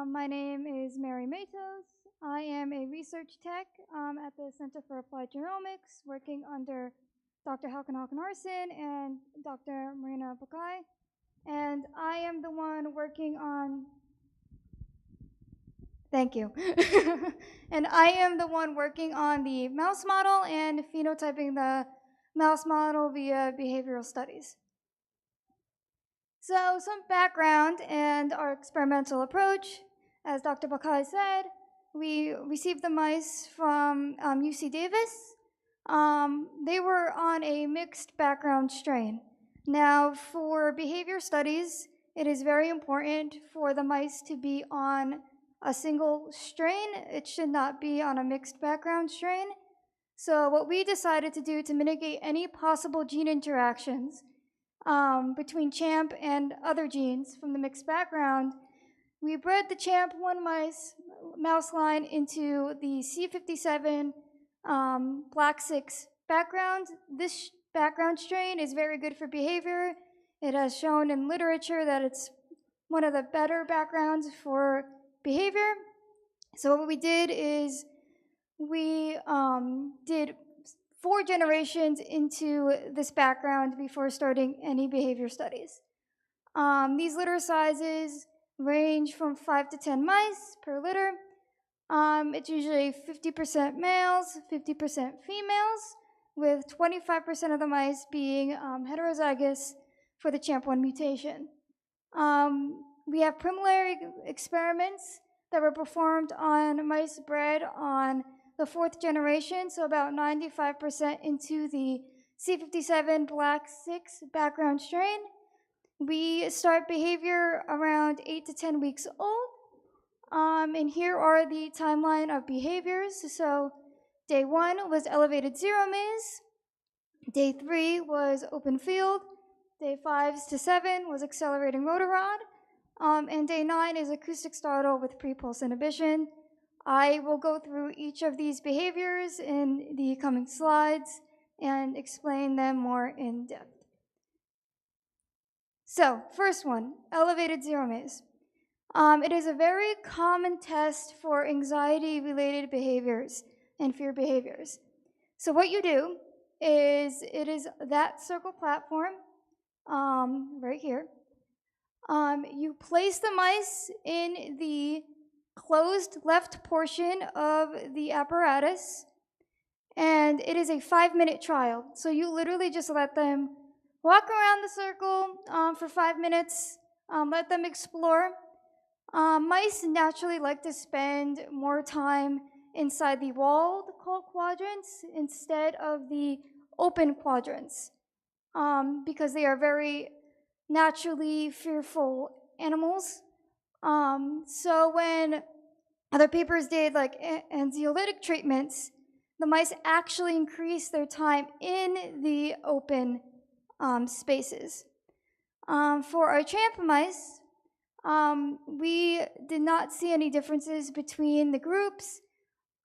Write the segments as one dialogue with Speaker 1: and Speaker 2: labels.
Speaker 1: My name is Mary Matos. I am a research tech at the Center for Applied Genomics, working under Dr. Halkan Halkan-Arsen and Dr. Marina Bukai. And I am the one working on, thank you. And I am the one working on the mouse model and phenotyping the mouse model via behavioral studies. So some background and our experimental approach. As Dr. Bukai said, we received the mice from UC Davis. They were on a mixed background strain. Now, for behavior studies, it is very important for the mice to be on a single strain. It should not be on a mixed background strain. So what we decided to do to mitigate any possible gene interactions between CHAMP and other genes from the mixed background, we bred the CHAMP1 mouse line into the C57 black 6 background. This background strain is very good for behavior. It has shown in literature that it's one of the better backgrounds for behavior. So what we did is we did 4 generations into this background before starting any behavior studies. These litter sizes range from 5 to 10 mice per litter. It's usually 50% males, 50% females, with 25% of the mice being heterozygous for the CHAMP1 mutation. We have preliminary experiments that were performed on mice bred on the 4th generation, so about 95% into the C57 black 6 background strain. We start behavior around 8 to 10 weeks old. And here are the timeline of behaviors. So day 1 was elevated zero maze. Day 3 was open field. Day 5 to 7 was accelerating rotor rod. And day 9 is acoustic startle with pre-pulse inhibition. I will go through each of these behaviors in the coming slides and explain them more in depth. So, first one, elevated zero maze. It is a very common test for anxiety-related behaviors and fear behaviors. So what you do is, it is that circle platform right here. You place the mice in the closed left portion of the apparatus, and it is a 5-minute trial. So you literally just let them walk around the circle for 5 minutes, let them explore. Mice naturally like to spend more time inside the walled quadrants instead of the open quadrants because they are very naturally fearful animals. So when other papers did like anxiolytic treatments, the mice actually increased their time in the open spaces. For our CHAMP mice, we did not see any differences between the groups.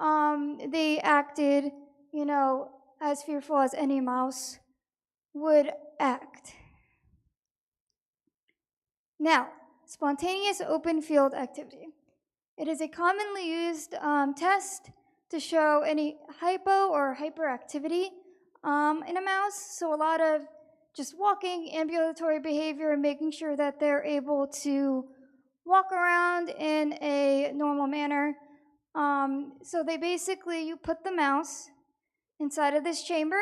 Speaker 1: They acted, as fearful as any mouse would act. Now, spontaneous open field activity. It is a commonly used test to show any hypo or hyperactivity in a mouse. So a lot of just walking, ambulatory behavior, and making sure that they're able to walk around in a normal manner. So they basically, you put the mouse inside of this chamber,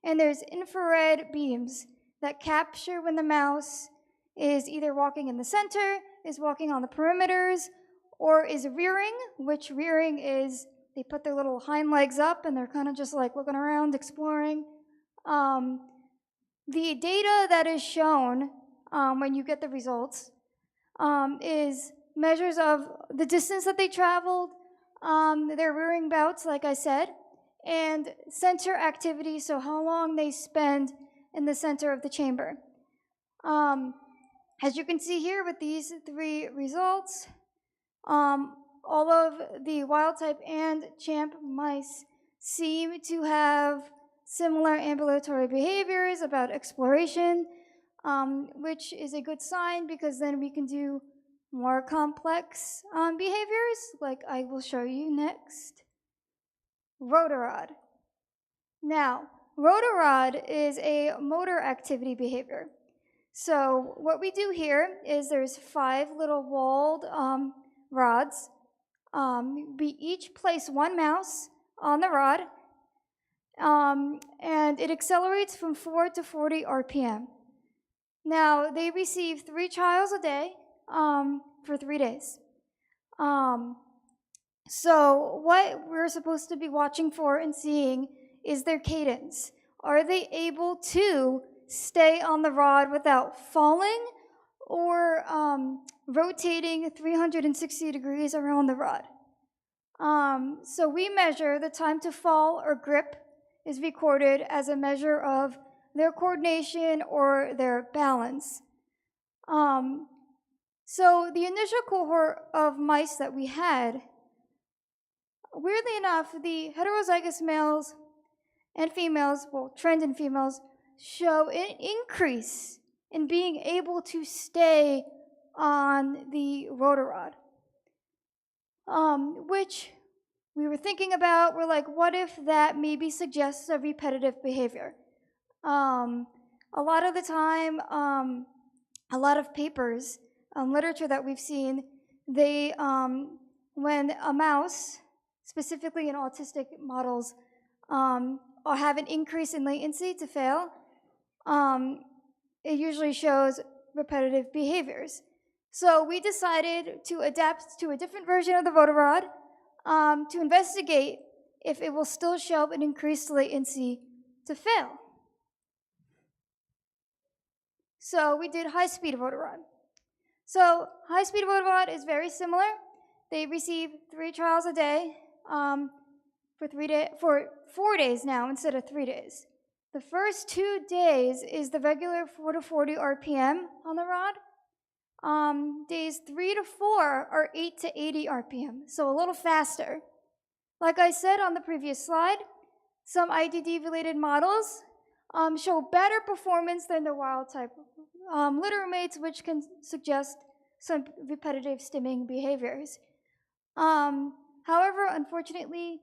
Speaker 1: and there's infrared beams that capture when the mouse is either walking in the center, is walking on the perimeters, or is rearing, which rearing is they put their little hind legs up and they're kind of just like looking around, exploring. The data that is shown when you get the results is measures of the distance that they traveled, their rearing bouts, like I said, and center activity, so how long they spend in the center of the chamber. As you can see here with these 3 results, all of the wild type and CHAMP mice seem to have similar ambulatory behaviors about exploration, which is a good sign because then we can do more complex behaviors, like I will show you next. Rotarod. Now, rotarod is a motor activity behavior. So what we do here is there's 5 little walled rods. We each place one mouse on the rod, and it accelerates from 4 to 40 RPM. Now, they receive 3 trials a day for 3 days. So what we're supposed to be watching for and seeing is their cadence. Are they able to stay on the rod without falling or rotating 360 degrees around the rod? So we measure the time to fall or grip is recorded as a measure of their coordination or their balance. So the initial cohort of mice that we had, weirdly enough, the heterozygous males and females, well, trend in females, show an increase in being able to stay on the rotarod, which we were thinking about. We're like, what if that maybe suggests a repetitive behavior? A lot of the time, a lot of papers, literature that we've seen, they, when a mouse, specifically in autistic models, or have an increase in latency to fail, it usually shows repetitive behaviors. So we decided to adapt to a different version of the rotarod to investigate if it will still show an increased latency to fail. So we did high-speed rotarod. So high-speed rotarod is very similar. They receive 3 trials a day for 4 days now instead of 3 days. The first 2 days is the regular 4 to 40 RPM on the rod. Days 3 to 4 are 8 to 80 RPM, so a little faster. Like I said on the previous slide, some IDD-related models show better performance than the wild-type littermates, which can suggest some repetitive stimming behaviors. However, unfortunately,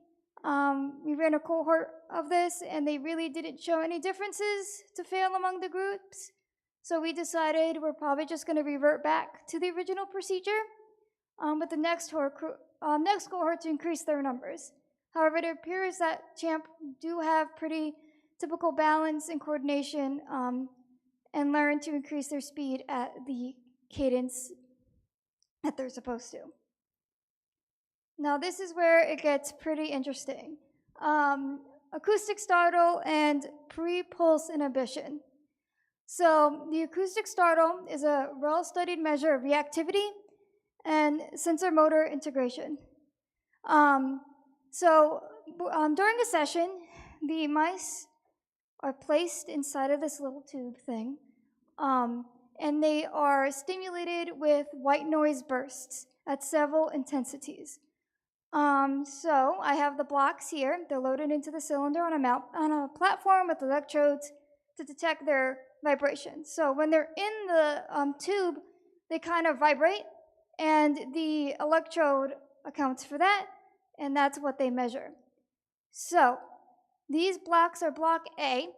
Speaker 1: we ran a cohort of this, and they really didn't show any differences to fail among the groups. So we decided we're probably just going to revert back to the original procedure with the next cohort to increase their numbers. However, it appears that CHAMP do have pretty typical balance and coordination and learn to increase their speed at the cadence that they're supposed to. Now this is where it gets pretty interesting. Acoustic startle and pre-pulse inhibition. So the acoustic startle is a well-studied measure of reactivity and sensor-motor integration. During a session, the mice are placed inside of this little tube thing, and they are stimulated with white noise bursts at several intensities. So I have the blocks here. They're loaded into the cylinder on a platform with electrodes to detect their vibration. So when they're in the tube, they kind of vibrate, and the electrode accounts for that, and that's what they measure. So these blocks are block A.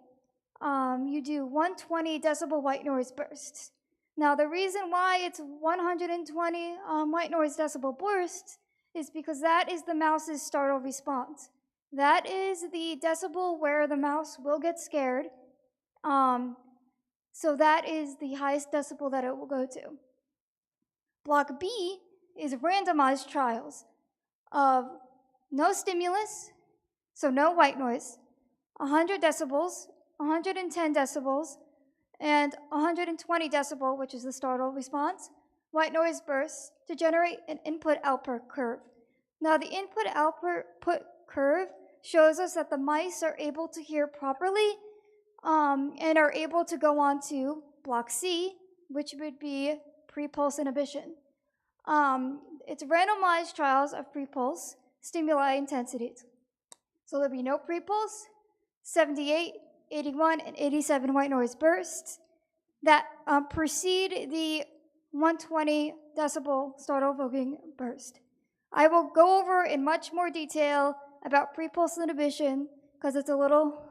Speaker 1: You do 120 decibel white noise bursts. Now the reason why it's 120 white noise decibel bursts is because that is the mouse's startle response. That is the decibel where the mouse will get scared. So that is the highest decibel that it will go to. Block B is randomized trials of no stimulus, so no white noise, 100 decibels, 110 decibels, and 120 decibel, which is the startle response, white noise bursts to generate an input-output curve. Now the input-output curve shows us that the mice are able to hear properly and are able to go on to block C, which would be pre-pulse inhibition. It's randomized trials of pre-pulse stimuli intensities. So there'll be no pre-pulse, 78, 81, and 87 white noise bursts that precede the 120 decibel startle evoking burst. I will go over in much more detail about pre-pulse inhibition because it's a little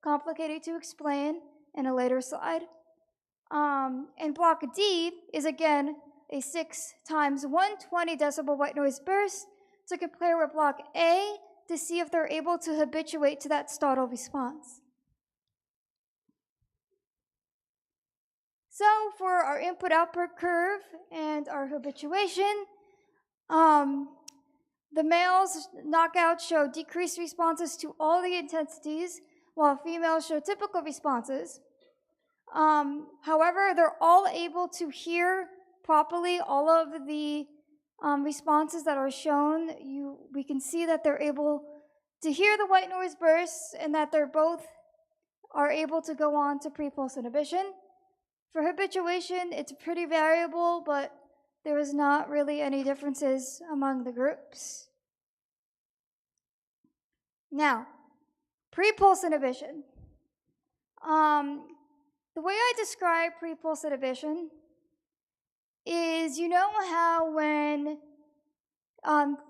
Speaker 1: complicated to explain in a later slide. And block D is again a 6 times 120 decibel white noise burst to compare with block A to see if they're able to habituate to that startle response. So for our input-output curve and our habituation, the males knockouts show decreased responses to all the intensities, while females show typical responses. However, they're all able to hear properly all of the responses that are shown. We can see that they're able to hear the white noise bursts and that they're both are able to go on to pre-pulse inhibition. For habituation, it's pretty variable, but there was not really any differences among the groups. Now, pre-pulse inhibition. The way I describe pre-pulse inhibition is, you know how when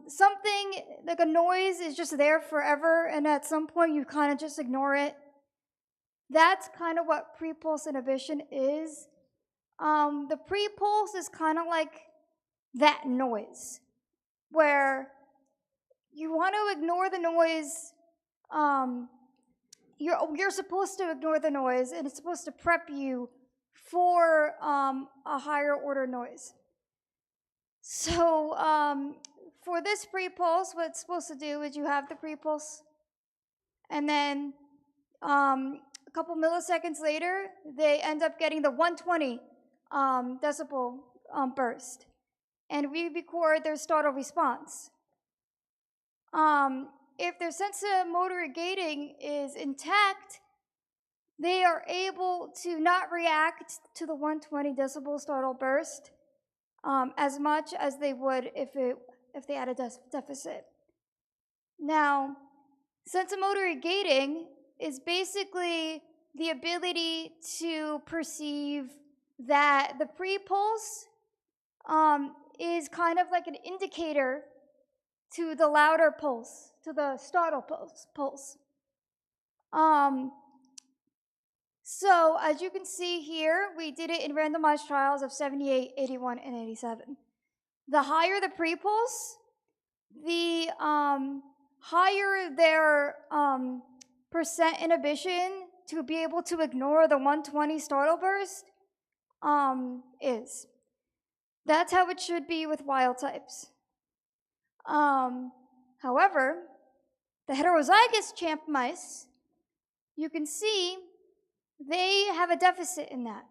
Speaker 1: something like a noise is just there forever and at some point you kind of just ignore it? That's kind of what pre-pulse inhibition is. The pre-pulse is kind of like that noise, where you want to ignore the noise. You're supposed to ignore the noise, and it's supposed to prep you for a higher order noise. So for this pre-pulse, what it's supposed to do is you have the pre-pulse, and then a couple milliseconds later, they end up getting the 120 decibel burst, and we record their startle response. If their sensomotor gating is intact, they are able to not react to the 120 decibel startle burst as much as they would if they had a deficit. Now, sensomotor gating is basically the ability to perceive that the pre-pulse is kind of like an indicator to the louder pulse, to the startle pulse. So as you can see here, we did it in randomized trials of 78, 81, and 87. The higher the pre-pulse, the higher their percent inhibition to be able to ignore the 120 startle burst is. That's how it should be with wild types. However, the heterozygous CHAMP mice, you can see they have a deficit in that.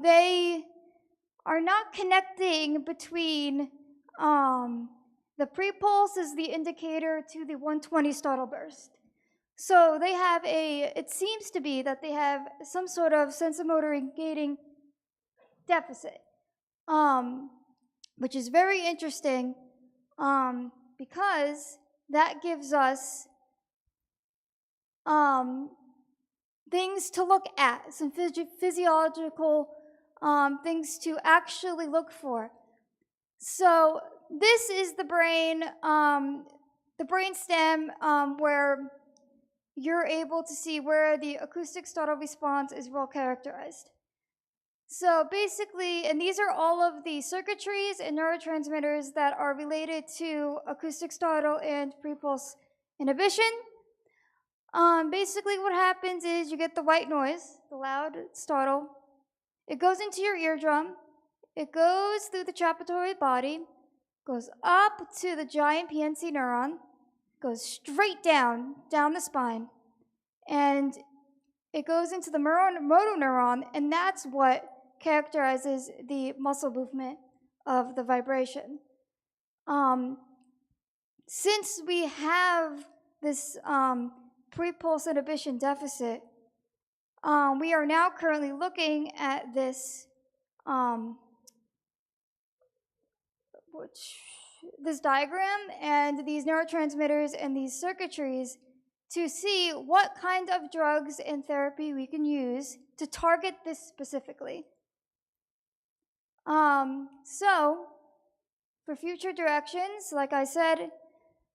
Speaker 1: They are not connecting between the pre-pulse is the indicator to the 120 startle burst. So they have it seems to be that they have some sort of sensomotor gating deficit, which is very interesting because that gives us things to look at, some physiological things to actually look for. So this is the brain stem where you're able to see where the acoustic startle response is well characterized. So basically, and these are all of the circuitries and neurotransmitters that are related to acoustic startle and pre-pulse inhibition. Basically what happens is you get the white noise, the loud startle. It goes into your eardrum. It goes through the trapezoid body, goes up to the giant PNC neuron, goes straight down the spine, and it goes into the motoneuron, and that's what characterizes the muscle movement of the vibration. Since we have this pre-pulse inhibition deficit, we are now currently looking at this this diagram and these neurotransmitters and these circuitries to see what kind of drugs and therapy we can use to target this specifically. So, for future directions, like I said,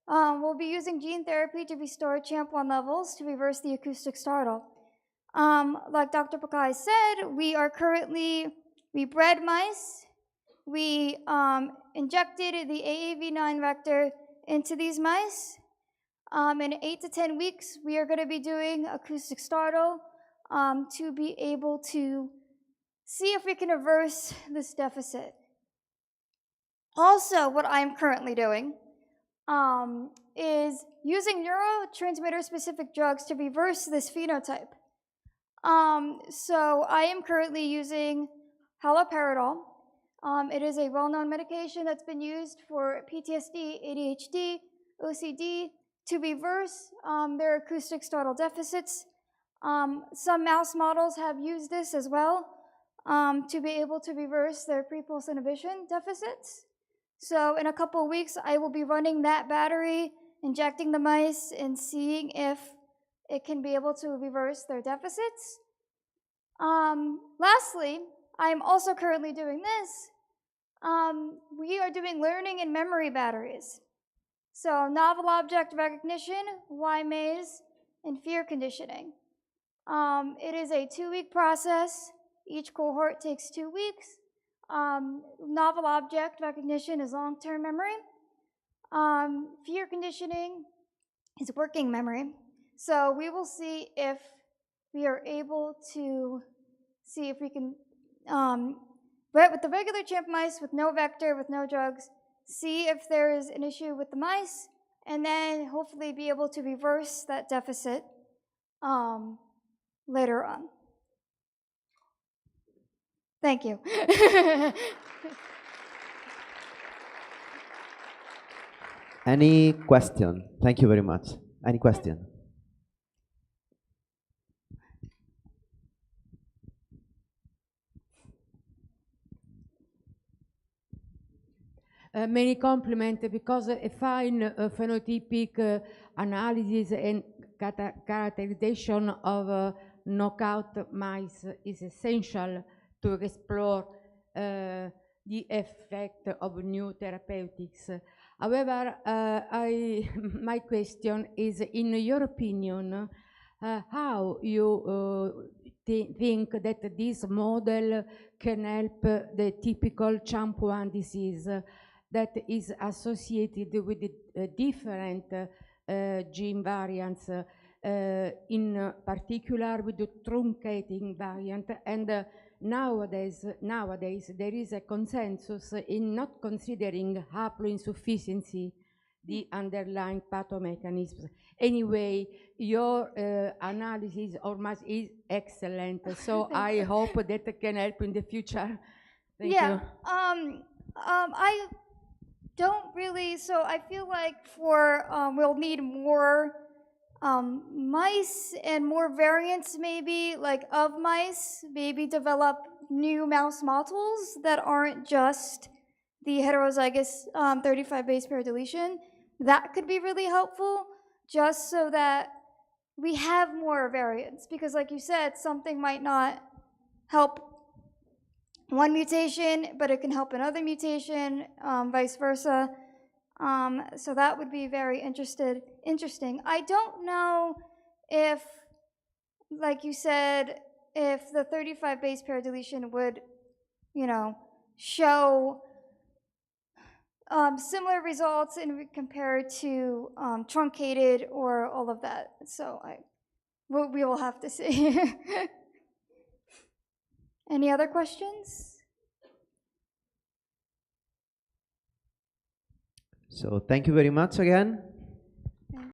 Speaker 1: we'll be using gene therapy to restore CHAMP1 levels to reverse the acoustic startle. Like Dr. Pakai said, we bred mice. We injected the AAV9 vector into these mice. In 8 to 10 weeks, we are going to be doing acoustic startle to be able to see if we can reverse this deficit. Also, what I'm currently doing is using neurotransmitter-specific drugs to reverse this phenotype. So I am currently using haloperidol. It is a well-known medication that's been used for PTSD, ADHD, OCD to reverse their acoustic startle deficits. Some mouse models have used this as well to be able to reverse their pre-pulse inhibition deficits. So in a couple of weeks, I will be running that battery, injecting the mice, and seeing if it can be able to reverse their deficits. Lastly, I'm also currently doing this. We are doing learning and memory batteries. So novel object recognition, Y-maze, and fear conditioning. It is a 2-week process. Each cohort takes 2 weeks. Novel object recognition is long-term memory. Fear conditioning is working memory. So we will see if we are able to see if we can, with the regular CHAMP mice, with no vector, with no drugs, see if there is an issue with the mice, and then hopefully be able to reverse that deficit later on. Thank you.
Speaker 2: Any question? Thank you very much. Any question?
Speaker 3: Many compliments, because a fine phenotypic analysis and characterization of knockout mice is essential to explore the effect of new therapeutics. However, my question is, in your opinion, how you think that this model can help the typical CHAMP1 disease that is associated with the different gene variants, in particular with the truncating variant, and nowadays there is a consensus in not considering haploinsufficiency the underlying pathomechanisms. Anyway, your analysis is excellent, so I hope that can help in the future. Thank you.
Speaker 1: I don't really, so I feel like we'll need more mice and more variants maybe, like of mice, maybe develop new mouse models that aren't just the heterozygous 35 base pair deletion. That could be really helpful, just so that we have more variants, because like you said, something might not help one mutation, but it can help another mutation, vice versa. So that would be very interesting. I don't know if, like you said, if the 35 base pair deletion would, show similar results compared to truncated or all of that. So we will have to see. Any other questions?
Speaker 2: So thank you very much again.